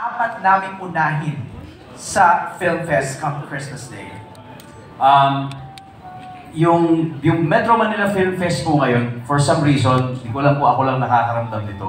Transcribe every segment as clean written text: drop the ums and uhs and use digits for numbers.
apat namin unahin sa Film Fest come Christmas Day? Yung Metro Manila Film Fest po ngayon, for some reason, hindi ko lang po, ako lang nakakaramdam nito,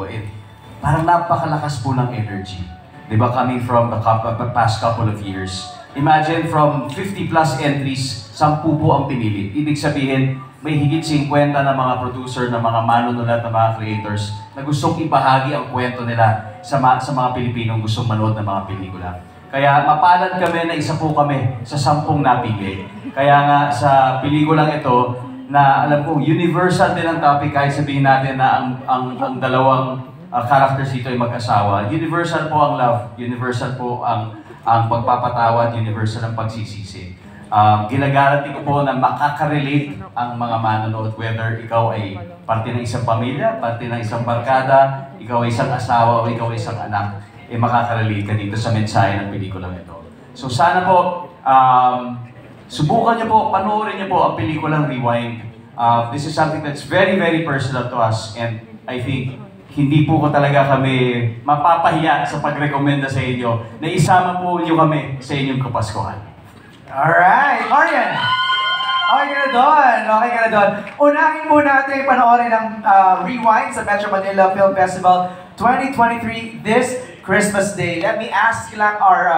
parang napakalakas po ng energy. Di ba, coming from the past couple of years. Imagine from 50 plus entries, 10 po ang pinili. Ibig sabihin, may higit 50 na mga producer, na mga manunulat, na mga creators na gustong ibahagi ang kwento nila sa mga Pilipinong gustong manood ng mga pelikula. Kaya mapalad kami na isa po kami sa 10 napili. Kaya nga sa pelikulang ito, na alam kong universal din ang topic, kahit sabihin natin na ang dalawang characters dito ay mag-asawa. Universal po ang love, universal po ang pagpapatawad, universal ang pagsisisi. Ginagaranti ko po na makaka-relate ang mga manonood, whether ikaw ay parte ng isang pamilya, parte ng isang barkada, ikaw ay isang asawa o ikaw ay isang anak, makaka-relate ka dito sa mensahe ng pelikulang ito. So sana po, subukan niyo po, panoorin niyo po ang pelikulang Rewind. This is something that's very, very personal to us, and I think hindi po ko talaga kami mapapahiya sa pagrekomenda sa inyo na isama po niyo kami sa inyong Kapaskuhan. Alright, Marian! Okay ka na doon, okay ka na doon. Unahin po natin panoorin ng Rewind sa Metro Manila Film Festival 2023 this Christmas Day. Let me ask lang our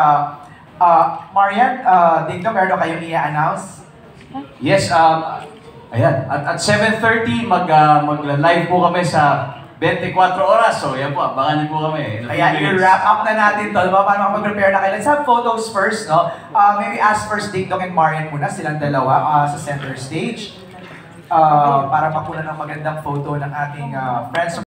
Marian, dito meron kayong i-announce? Yes, ayan, at 7:30 mag-live po kami sa 24 oras. So yan po, abangan niyo po kami. Ayan, i-wrap up na natin to. Paano makapag-prepare na kayo? Let's have photos first, no? Maybe ask first Ding Dong and Marian muna, silang dalawa sa center stage. Para makuha ng magandang photo ng ating friends from